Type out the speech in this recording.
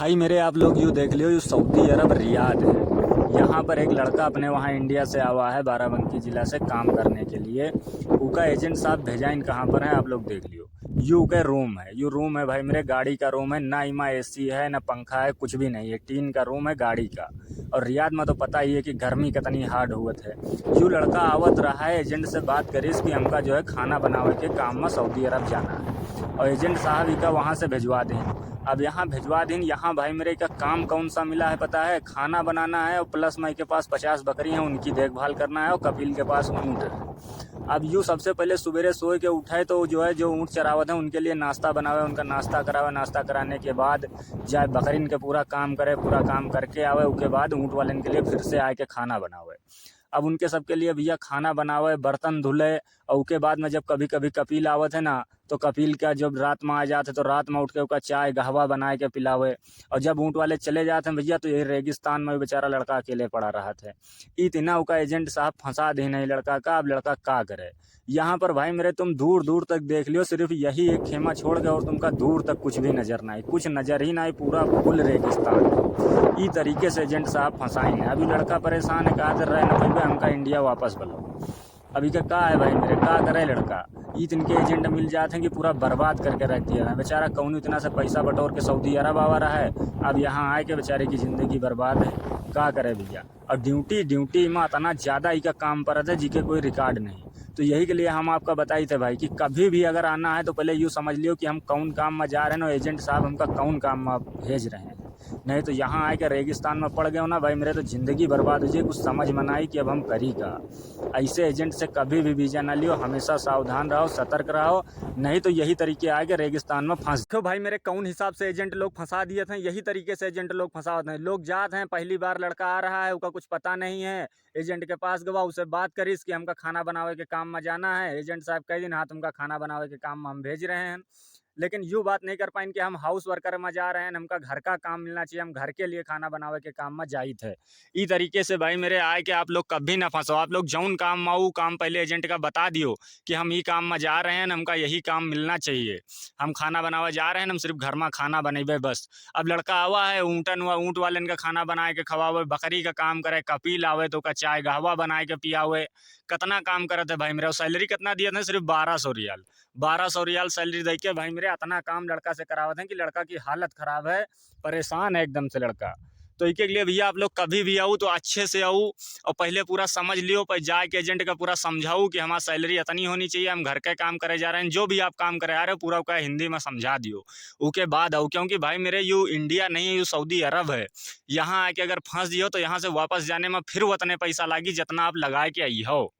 भाई मेरे आप लोग यूँ देख लियो, यूँ सऊदी अरब रियाद है। यहाँ पर एक लड़का अपने वहाँ इंडिया से आवा है, बाराबंकी जिला से काम करने के लिए। ऊका एजेंट साहब भेजा इन कहाँ पर है आप लोग देख लियो। यू के रूम है, यू रूम है भाई मेरे, गाड़ी का रूम है ना। इमा एसी है ना पंखा है, कुछ भी नहीं है, टीन का रूम है गाड़ी का। और रियाद में तो पता ही है कि गर्मी कितनी हार्ड हुआ है। यू लड़का आवत रहा है, एजेंट से बात करीस कि हमका जो है खाना बनावे के काम में सऊदी अरब जाना है, और एजेंट साहब इका वहाँ से भिजवा दें। अब यहाँ भिजवा दिन, यहाँ भाई मेरे का काम कौन सा मिला है पता है? खाना बनाना है, और प्लस मई के पास 50 बकरी हैं, उनकी देखभाल करना है, और कपिल के पास ऊँट है। अब यूँ सबसे पहले सवेरे सोए के उठाए तो जो है, जो ऊँट चरावत है उनके लिए नाश्ता बनावे, उनका नाश्ता करावे। नाश्ता कराने के बाद जाए बकरीन के पूरा काम करे, पूरा काम करके आवे। उसके बाद ऊँट वाले के लिए फिर से आके खाना बनावे। अब उनके सबके लिए भैया खाना बनावे, बर्तन धुले, और उसके बाद में जब कभी कभी कपिल आवत है ना, तो कपिल का जब रात में आ जाते तो रात में उठ के उसका चाय गहवा बना के पिलावे। और जब ऊँट वाले चले जाते हैं भैया, तो ये रेगिस्तान में बेचारा लड़का अकेले पड़ा रहा था। इतना उसका एजेंट साहब फंसा दे नहीं लड़का का। अब लड़का का करे? यहाँ पर भाई मेरे तुम दूर दूर तक देख लियो, सिर्फ यही एक खेमा छोड़ के और तुमका दूर तक कुछ भी नजर नहीं, कुछ नजर ही नहीं, पूरा फुल रेगिस्तान। ई तरीके से एजेंट साहब फंसाई है। अभी लड़का परेशान है, कहा रहे ना भाई हमका इंडिया वापस बोलो। अभी का है भाई मेरे, का करे लड़का? इनके एजेंट मिल जाते हैं कि पूरा बर्बाद करके रख दिया है। बेचारा कौन इतना से पैसा बटोर के सऊदी अरब आवा रहा है, अब यहाँ आए के बेचारे की ज़िंदगी बर्बाद है। का करे भैया? और ड्यूटी ड्यूटी में इतना ज़्यादा का काम पर है जिसके कोई रिकॉर्ड नहीं। तो यही के लिए हम आपका बताई थे भाई कि कभी भी अगर आना है तो पहले यूँ समझ लियो कि हम कौन काम में जा रहे हैं, और एजेंट साहब हमका कौन काम में भेज रहे हैं। नहीं तो यहाँ आके रेगिस्तान में पड़ गए हो ना भाई मेरे, तो ज़िंदगी बर्बाद हो जाए। कुछ समझ में ना आई कि अब हम करी का। ऐसे एजेंट से कभी भी वीज़ा ना लियो, हमेशा सावधान रहो, सतर्क रहो, नहीं तो यही तरीके आगे रेगिस्तान में फंस तो भाई मेरे कौन हिसाब से एजेंट लोग फंसा दिए थे, यही तरीके से एजेंट लोग फंसाते हैं। लोग जाते हैं, पहली बार लड़का आ रहा है, उसका कुछ पता नहीं है, एजेंट के पास गवा, उससे बात करीस कि हमका खाना बनावे के काम में जाना है। एजेंट साहब कह दिन हाँ तुमका खाना बनावे के काम में हम भेज रहे हैं। लेकिन यूँ बात नहीं कर पाएंगे कि हम हाउस वर्कर में जा रहे हैं, हमका घर का काम मिलना चाहिए, हम घर के लिए खाना बनावे के काम में जाई थे। ई तरीके से भाई मेरे आए कि आप लोग कभी ना फंसो। आप लोग जौन काम में वो काम पहले एजेंट का बता दियो कि हम ई काम में जा रहे हैं, हमका यही काम मिलना चाहिए, हम खाना बनावे जा रहे हैं, हम सिर्फ घर में खाना बनेबे बस। अब लड़का आवा है, ऊँट वाले का खाना बनाए के खवावे, बकरी का काम करे, कपिल आवे तो का चाय गहवा बनाए के पियावे। कितना काम करते भाई मेरे, सैलरी कितना दिया था? सिर्फ 1200 रियाल। 1200 रियाल सैलरी दे के भाई मेरे इतना काम लड़का से करावत हैं कि लड़का की हालत खराब है, परेशान है एकदम से लड़का। तो इसके लिए भैया आप लोग कभी भी आओ तो अच्छे से आओ, और पहले पूरा समझ लियो, पर जाके एजेंट का पूरा समझाओ कि हमारा सैलरी इतनी होनी चाहिए, हम घर का काम करे जा रहे हैं, जो भी आप काम करे आ रहे हो पूरा का हिंदी में समझा दियो। उसके बाद आओ, क्योंकि भाई मेरे यू इंडिया नहीं है, यू सऊदी अरब है। यहाँ आके अगर फंस दियो तो यहाँ से वापस जाने में फिर उतने पैसा लागी जितना आप लगा के आई हो।